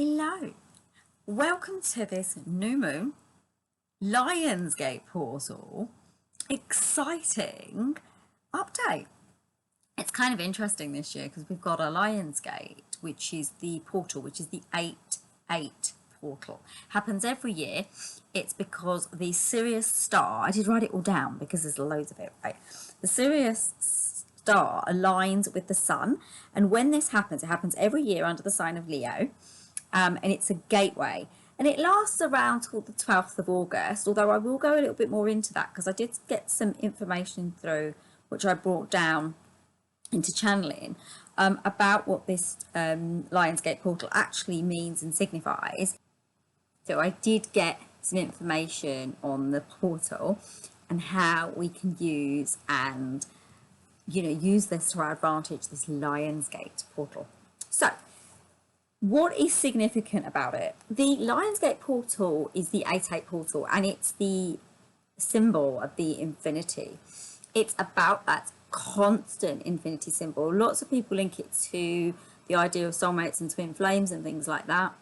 Hello, welcome to this new moon Lions Gate portal. Exciting update. It's kind of interesting this year because we've got a Lions Gate, which is the portal, which is the 8-8 portal. Happens every year. It's because the Sirius star, I did write it all down because there's loads of it, right? The Sirius star aligns with the sun, and when this happens, it happens every year under the sign of Leo. And it's a gateway, and it lasts around till the 12th of August, although I will go a little bit more into that because I did get some information through which I brought down into channeling about what this Lions Gate portal actually means and signifies. So I did get some information on the portal and how we can use and use this to our advantage, this Lions Gate portal. So what is significant about it? The Lions Gate portal is the 8-8 portal, and it's the symbol of the infinity. It's about that constant infinity symbol. Lots of people link it to the idea of soulmates and twin flames and things like that.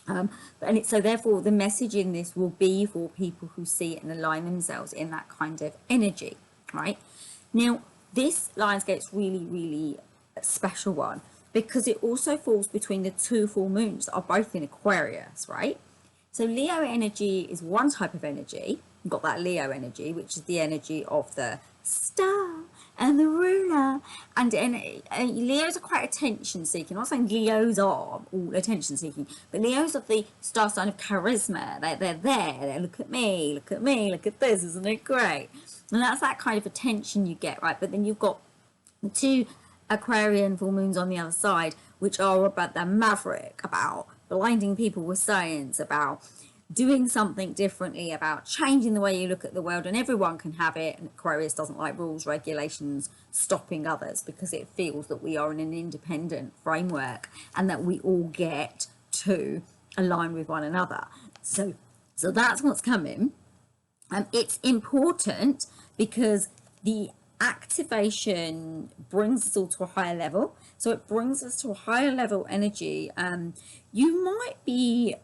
So therefore the message in this will be for people who see it and align themselves in that kind of energy, right? Now, this Lions Gate's really, really a special one, because it also falls between the two full moons that are both in Aquarius, right? So Leo energy is one type of energy. You've got that Leo energy, which is the energy of the star and the ruler. And Leos are quite attention seeking. I'm not saying Leos are all attention seeking, but Leos of the star sign of charisma. They're there. They look at me, look at me, look at this. Isn't it great? And that's that kind of attention you get, right? But then you've got the two Aquarian full moons on the other side, which are about the maverick, about blinding people with science, about doing something differently, about changing the way you look at the world, and everyone can have it. And Aquarius doesn't like rules, regulations, stopping others, because it feels that we are in an independent framework and that we all get to align with one another. So that's what's coming. It's important because the activation brings us all to a higher level. So it brings us to a higher level energy. You might be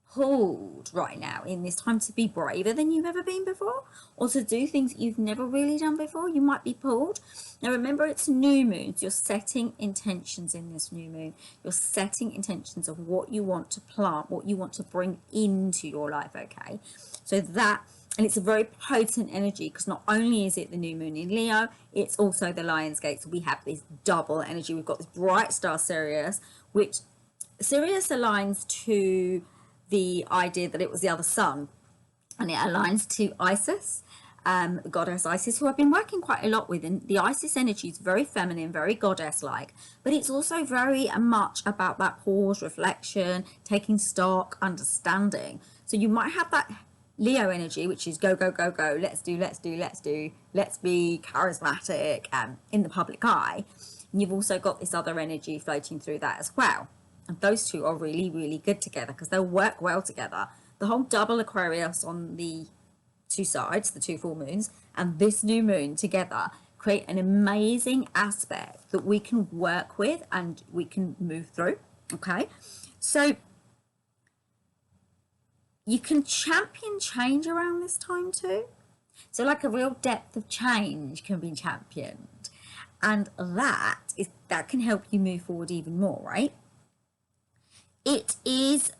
pulled right now in this time to be braver than you've ever been before, or to do things that you've never really done before. You might be pulled. Now remember, it's new moons. You're setting intentions in this new moon. You're setting intentions of what you want to plant, what you want to bring into your life, okay? So that, and it's a very potent energy, because not only is it the new moon in Leo, it's also the Lions Gate. So we have this double energy. We've got this bright star Sirius, which Sirius aligns to the idea that it was the other sun, and it aligns to Isis, the goddess Isis, who I've been working quite a lot with. And the Isis energy is very feminine, very goddess-like, but it's also very much about that pause, reflection, taking stock, understanding. So you might have that Leo energy, which is go, go, go, go, let's do, let's do, let's do, let's be charismatic in the public eye. And you've also got this other energy floating through that as well. And those two are really, really good together because they'll work well together. The whole double Aquarius on the two sides, the two full moons, and this new moon together create an amazing aspect that we can work with and we can move through, okay? So you can champion change around this time too. So like a real depth of change can be championed, and that can help you move forward even more, right? It is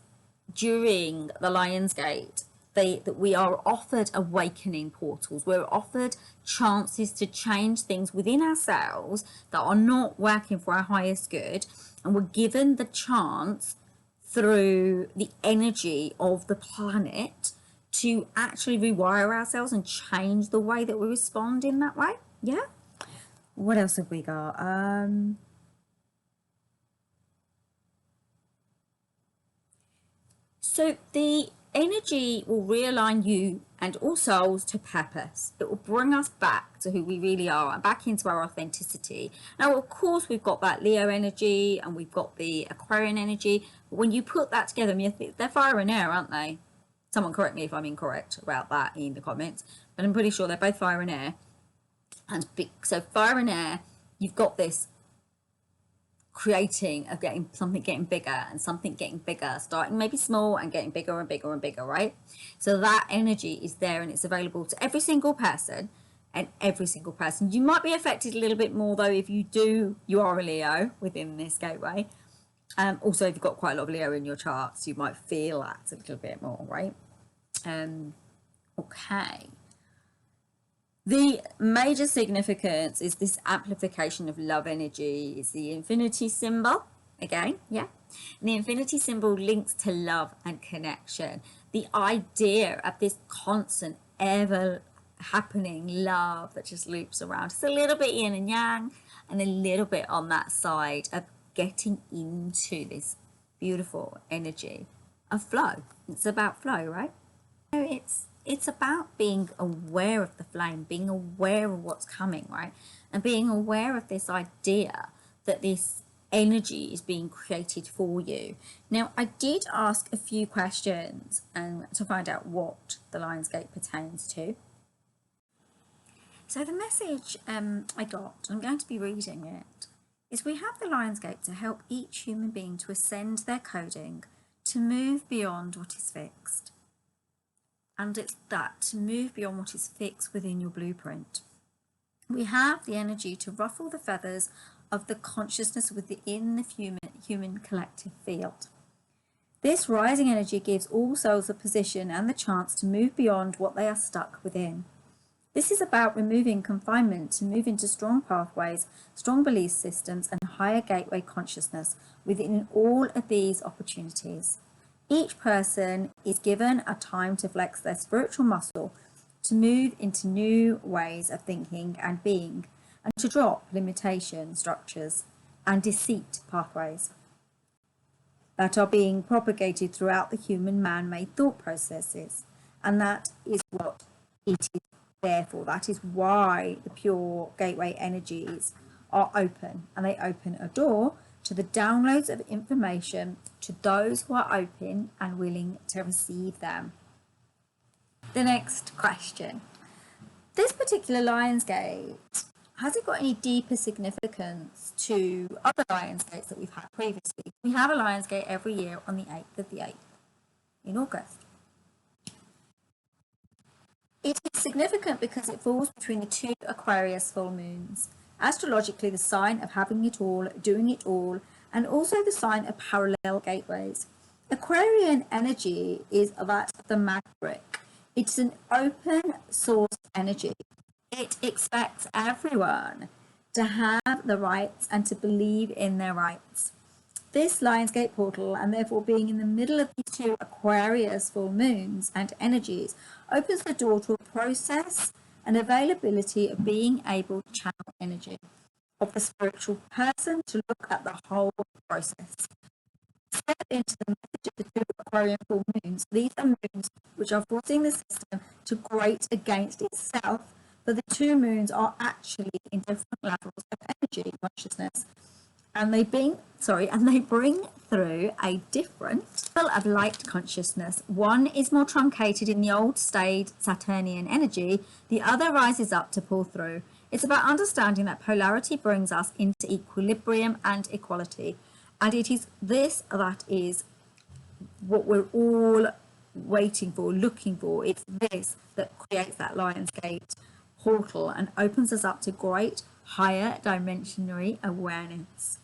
during the Lions Gate that we are offered awakening portals. We're offered chances to change things within ourselves that are not working for our highest good, and we're given the chance through the energy of the planet to actually rewire ourselves and change the way that we respond in that way. Yeah. What else have we got? So the energy will realign you and all souls to purpose. It will bring us back to who we really are and back into our authenticity. Now, of course, we've got that Leo energy and we've got the Aquarian energy. But when you put that together, they're fire and air, aren't they? Someone correct me if I'm incorrect about that in the comments. But I'm pretty sure they're both fire and air. And so fire and air, you've got this creating, of getting something getting bigger and something getting bigger, starting maybe small and getting bigger and bigger and bigger, right? So that energy is there and it's available to every single person, and every single person. You might be affected a little bit more though if you are a Leo within this gateway. Also, if you've got quite a lot of Leo in your charts, you might feel that a little bit more, right? Okay. The major significance is this amplification of love energy. It's the infinity symbol again, yeah. And the infinity symbol links to love and connection. The idea of this constant, ever happening love that just loops around. It's a little bit yin and yang, and a little bit on that side of getting into this beautiful energy of flow. It's about flow, right? So it's about being aware of the flame, being aware of what's coming, right? And being aware of this idea that this energy is being created for you. Now, I did ask a few questions to find out what the Lions Gate pertains to. So the message I got, I'm going to be reading it, is we have the Lions Gate to help each human being to ascend their coding, to move beyond what is fixed. And it's that, to move beyond what is fixed within your blueprint. We have the energy to ruffle the feathers of the consciousness within the human collective field. This rising energy gives all souls a position and the chance to move beyond what they are stuck within. This is about removing confinement to move into strong pathways, strong belief systems, and higher gateway consciousness within all of these opportunities. Each person is given a time to flex their spiritual muscle, to move into new ways of thinking and being, and to drop limitation structures and deceit pathways that are being propagated throughout the human man-made thought processes. And that is what it is there for. That is why the pure gateway energies are open, and they open a door to the downloads of information to those who are open and willing to receive them. The next question. This particular Lions Gate, has it got any deeper significance to other Lions Gates that we've had previously? We have a Lions Gate every year on the 8th of the 8th in August. It is significant because it falls between the two Aquarius full moons. Astrologically, the sign of having it all, doing it all, and also the sign of parallel gateways. Aquarian energy is that of the maverick. It's an open source energy. It expects everyone to have the rights and to believe in their rights. This Lions Gate portal, and therefore being in the middle of these two Aquarius full moons and energies, opens the door to a process and availability of being able to channel energy of the spiritual person to look at the whole process. Step into the message of the two Aquarian full moons. These are moons which are forcing the system to grate against itself, but the two moons are actually in different levels of energy consciousness. And they bring through a different level of light consciousness. One is more truncated in the old state Saturnian energy, the other rises up to pull through. It's about understanding that polarity brings us into equilibrium and equality. And it is this that is what we're all waiting for, looking for. It's this that creates that Lions Gate portal and opens us up to great higher dimensionary awareness.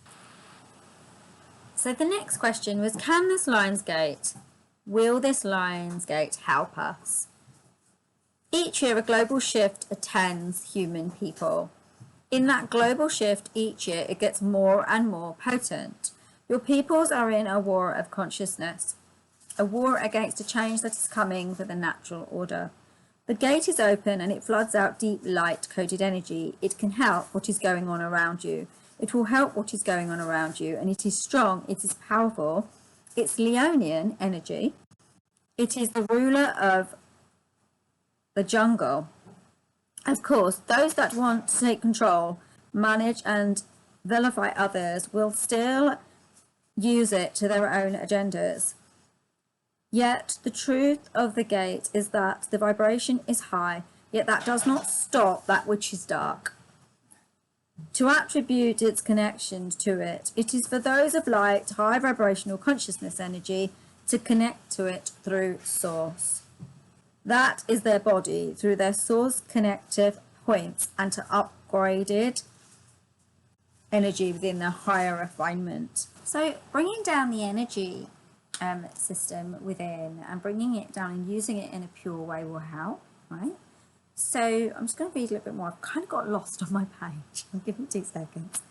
So the next question was, will this Lions Gate help us? Each year a global shift attends human people. In that global shift each year it gets more and more potent. Your peoples are in a war of consciousness, a war against a change that is coming for the natural order. The gate is open and it floods out deep light coded energy. It can help what is going on around you. It will help what is going on around you, and it is strong, it is powerful. It's Leonine energy. It is the ruler of the jungle. Of course, those that want to take control, manage and vilify others will still use it to their own agendas. Yet the truth of the gate is that the vibration is high, yet that does not stop that which is dark. to attribute its connections to it. It is for those of light, high vibrational consciousness energy to connect to it through source. That is their body through their source connective points and to upgraded energy within the higher refinement. So bringing down the energy system within and bringing it down and using it in a pure way will help, right? So I'm just going to read a little bit more. I've kind of got lost on my page. I'll give it 2 seconds.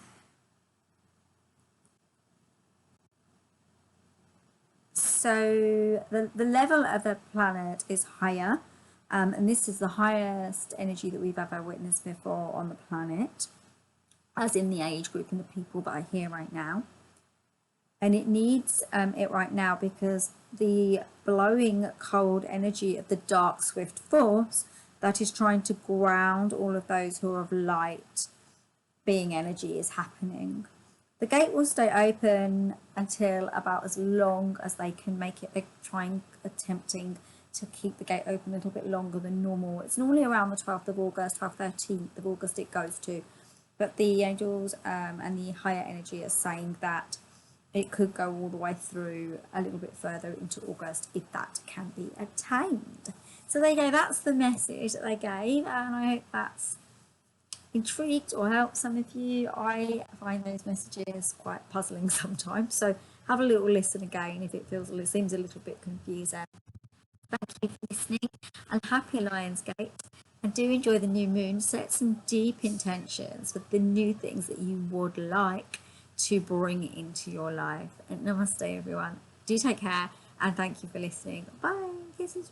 So the level of the planet is higher, and this is the highest energy that we've ever witnessed before on the planet, as in the age group and the people that are here right now. And it needs it right now because the blowing cold energy of the dark swift force that is trying to ground all of those who are of light being energy is happening. The gate will stay open until about as long as they can make it. They're attempting to keep the gate open a little bit longer than normal. It's normally around the 12th of August, 12th, 13th of August it goes to. But the angels and the higher energy are saying that it could go all the way through a little bit further into August if that can be attained. So there you go, that's the message that they gave, and I hope that's intrigued or helped some of you. I find those messages quite puzzling sometimes, so have a little listen again if it seems a little bit confusing. Thank you for listening, and happy Lions Gate. And do enjoy the new moon. Set some deep intentions with the new things that you would like to bring into your life. And namaste, everyone. Do take care, and thank you for listening. Bye. Kisses.